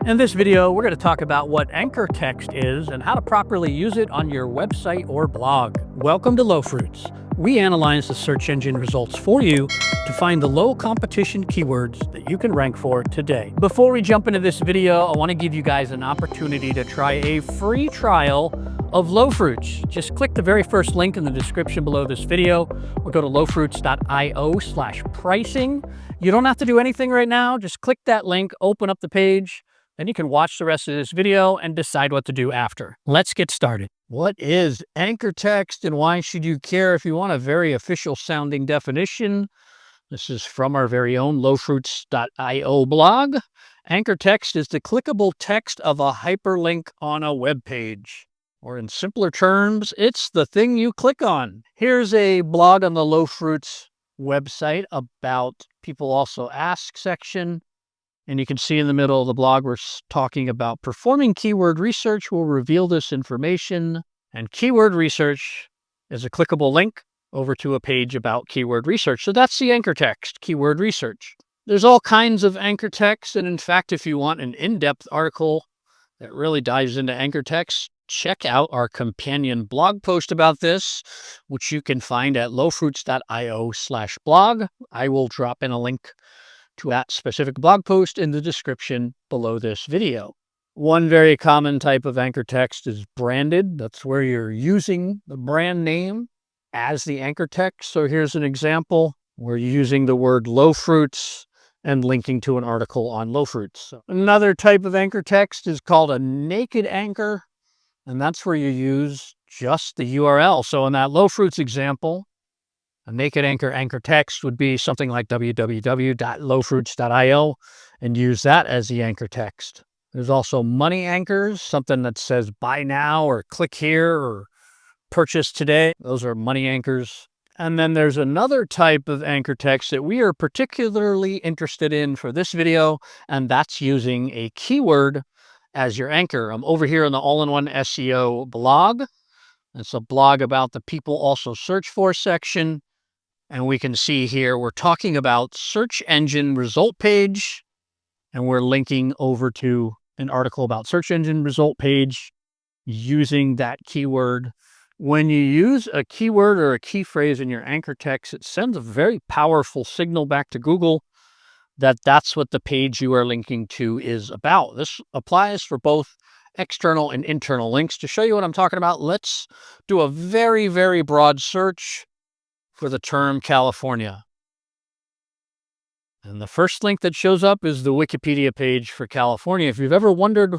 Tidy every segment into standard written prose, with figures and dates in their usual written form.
In this video, we're going to talk about what anchor text is and how to properly use it on your website or blog. Welcome to LowFruits. We analyze the search engine results for you to find the low competition keywords that you can rank for today. Before we jump into this video, I want to give you guys an opportunity to try a free trial of LowFruits. Just click the very first link in the description below this video or go to lowfruits.io/pricing. You don't have to do anything right now. Just click that link, open up the page. Then you can watch the rest of this video and decide what to do after. Let's get started. What is anchor text and why should you care? If you want a very official sounding definition, this is from our very own lowfruits.io blog. Anchor text is the clickable text of a hyperlink on a web page. Or in simpler terms, it's the thing you click on. Here's a blog on the LowFruits website about People Also Ask section. And you can see in the middle of the blog, we're talking about performing keyword research will reveal this information. And keyword research is a clickable link over to a page about keyword research. So that's the anchor text, keyword research. There's all kinds of anchor text. And in fact, if you want an in-depth article that really dives into anchor text, check out our companion blog post about this, which you can find at lowfruits.io/blog. I will drop in a link to that specific blog post in the description below this video. One very common type of anchor text is branded. That's where you're using the brand name as the anchor text. So here's an example. We're using the word LowFruits and linking to an article on LowFruits. So another type of anchor text is called a naked anchor, and that's where you use just the URL. So in that LowFruits example, a naked anchor text would be something like www.lowfruits.io and use that as the anchor text. There's also money anchors, something that says buy now or click here or purchase today. Those are money anchors. And then there's another type of anchor text that we are particularly interested in for this video, and that's using a keyword as your anchor. I'm over here in the All-in-One SEO blog. It's a blog about the People Also Search For section. And we can see here, we're talking about search engine result page, and we're linking over to an article about search engine result page using that keyword. When you use a keyword or a key phrase in your anchor text, it sends a very powerful signal back to Google that that's what the page you are linking to is about. This applies for both external and internal links. To show you what I'm talking about, let's do a very, very broad search for the term California. And the first link that shows up is the Wikipedia page for California. If you've ever wondered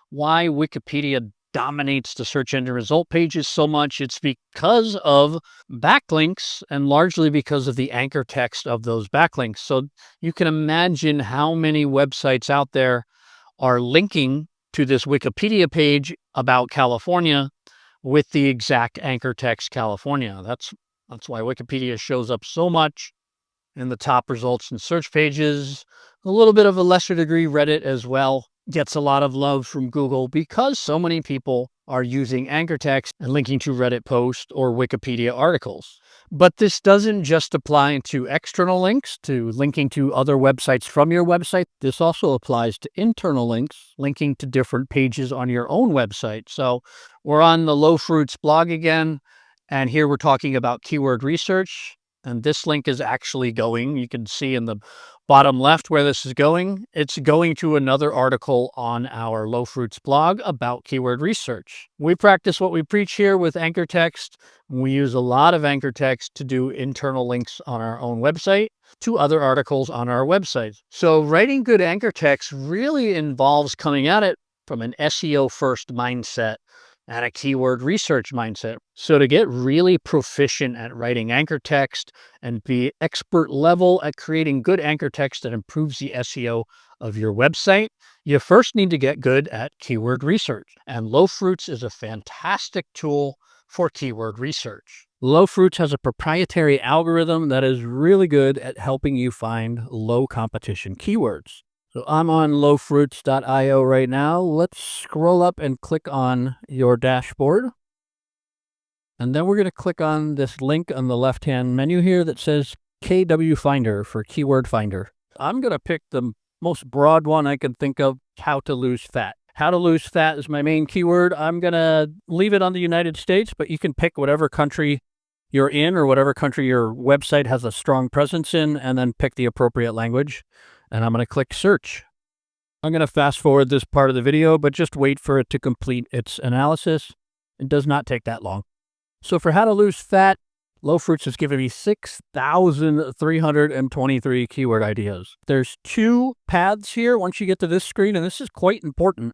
why Wikipedia dominates the search engine result pages so much, it's because of backlinks and largely because of the anchor text of those backlinks. So you can imagine how many websites out there are linking to this Wikipedia page about California with the exact anchor text California. That's why Wikipedia shows up so much in the top results and search pages. A little bit of a lesser degree, Reddit as well gets a lot of love from Google because so many people are using anchor text and linking to Reddit posts or Wikipedia articles. But this doesn't just apply to external links, to linking to other websites from your website. This also applies to internal links, linking to different pages on your own website. So we're on the LowFruits blog again. And here we're talking about keyword research. And this link is actually going, you can see in the bottom left where this is going. It's going to another article on our LowFruits blog about keyword research. We practice what we preach here with anchor text. We use a lot of anchor text to do internal links on our own website to other articles on our website. So writing good anchor text really involves coming at it from an SEO first mindset and a keyword research mindset. So to get really proficient at writing anchor text and be expert level at creating good anchor text that improves the SEO of your website, you first need to get good at keyword research. And LowFruits is a fantastic tool for keyword research. LowFruits has a proprietary algorithm that is really good at helping you find low competition keywords. So I'm on lowfruits.io right now. Let's scroll up and click on your dashboard. And then we're going to click on this link on the left-hand menu here that says KWFinder for Keyword Finder. I'm going to pick the most broad one I can think of, how to lose fat. How to lose fat is my main keyword. I'm going to leave it on the United States, but you can pick whatever country you're in or whatever country your website has a strong presence in, and then pick the appropriate language. And I'm going to click search. I'm going to fast forward this part of the video, but just wait for it to complete its analysis. It does not take that long. So for how to lose fat, LowFruits has given me 6,323 keyword ideas. There's 2 paths here once you get to this screen, and this is quite important.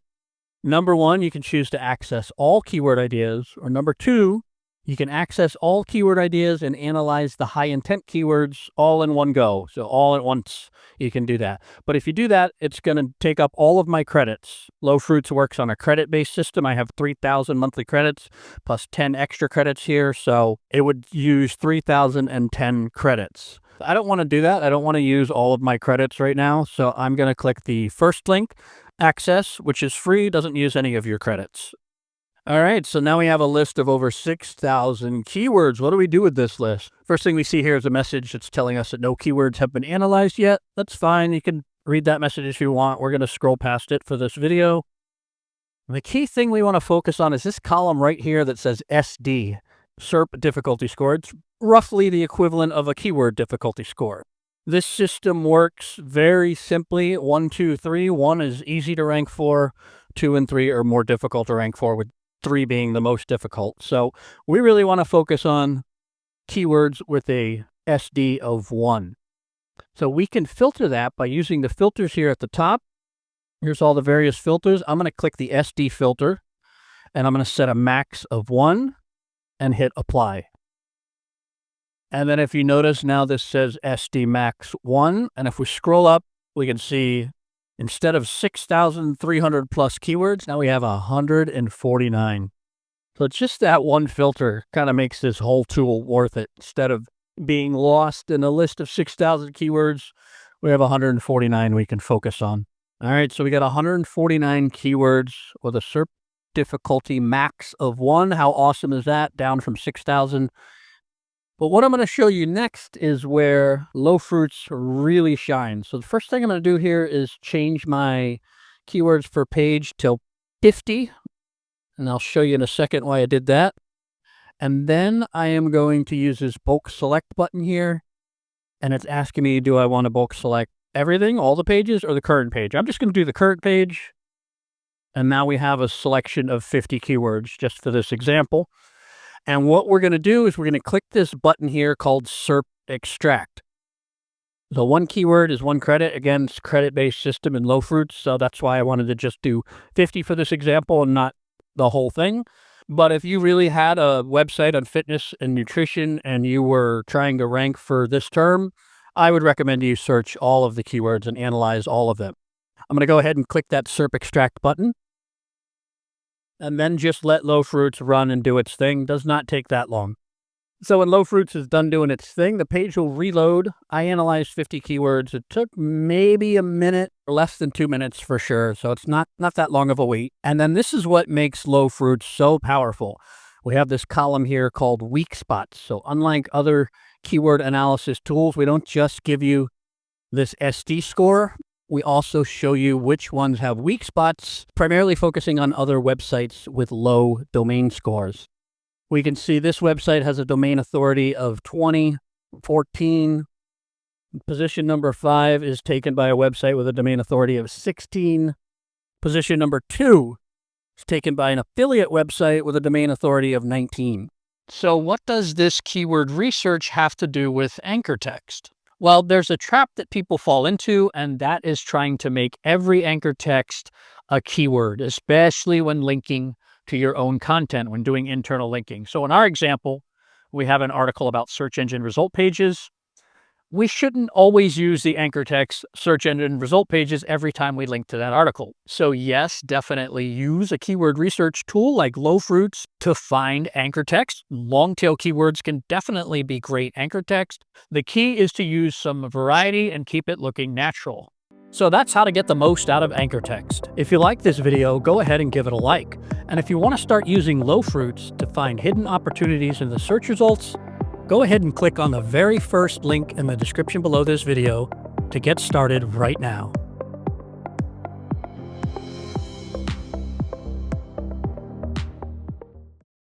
Number 1, you can choose to access all keyword ideas, or number 2, you can access all keyword ideas and analyze the high intent keywords all in one go. So all at once, you can do that. But if you do that, it's going to take up all of my credits. LowFruits works on a credit-based system. I have 3,000 monthly credits plus 10 extra credits here. So it would use 3,010 credits. I don't want to do that. I don't want to use all of my credits right now. So I'm going to click the first link, access, which is free, doesn't use any of your credits. All right, so now we have a list of over 6,000 keywords. What do we do with this list? First thing we see here is a message that's telling us that no keywords have been analyzed yet. That's fine. You can read that message if you want. We're going to scroll past it for this video. The key thing we want to focus on is this column right here that says SD, SERP difficulty score. It's roughly the equivalent of a keyword difficulty score. This system works very simply. 1, 2, 3. 1 is easy to rank for. 2 and 3 are more difficult to rank for, with 3 being the most difficult. So we really want to focus on keywords with a SD of 1. So we can filter that by using the filters here at the top. Here's all the various filters. I'm going to click the SD filter, and I'm going to set a max of 1 and hit apply. And then if you notice, now this says SD max 1. And if we scroll up, we can see instead of 6,300 plus keywords, now we have 149. So it's just that one filter kind of makes this whole tool worth it. Instead of being lost in a list of 6,000 keywords, we have 149 we can focus on. All right, so we got 149 keywords with a SERP difficulty max of 1. How awesome is that? Down from 6,000. But what I'm going to show you next is where LowFruits really shines. So the first thing I'm going to do here is change my keywords per page till 50. And I'll show you in a second why I did that. And then I am going to use this bulk select button here. And it's asking me, do I want to bulk select everything, all the pages, or the current page? I'm just going to do the current page. And now we have a selection of 50 keywords just for this example. And what we're going to do is we're going to click this button here called SERP Extract. So 1 keyword is 1 credit. Again, it's a credit-based system in LowFruits, so that's why I wanted to just do 50 for this example and not the whole thing. But if you really had a website on fitness and nutrition and you were trying to rank for this term, I would recommend you search all of the keywords and analyze all of them. I'm going to go ahead and click that SERP Extract button. And then just let LowFruits run and do its thing. Does not take that long. So when LowFruits is done doing its thing, the page will reload. I analyzed 50 keywords. It took maybe a minute or less than 2 minutes for sure. So it's not that long of a wait. And then this is what makes LowFruits so powerful. We have this column here called weak spots. So unlike other keyword analysis tools, we don't just give you this SD score. We also show you which ones have weak spots, primarily focusing on other websites with low domain scores. We can see this website has a domain authority of 20, 14. Position number 5 is taken by a website with a domain authority of 16. Position number 2 is taken by an affiliate website with a domain authority of 19. So what does this keyword research have to do with anchor text? Well, there's a trap that people fall into, and that is trying to make every anchor text a keyword, especially when linking to your own content, when doing internal linking. So in our example, we have an article about search engine result pages. We shouldn't always use the anchor text search engine result pages every time we link to that article. So yes, definitely use a keyword research tool like LowFruits to find anchor text. Long tail keywords can definitely be great anchor text. The key is to use some variety and keep it looking natural. So that's how to get the most out of anchor text. If you like this video, go ahead and give it a like. And if you want to start using LowFruits to find hidden opportunities in the search results, go ahead and click on the very first link in the description below this video to get started right now.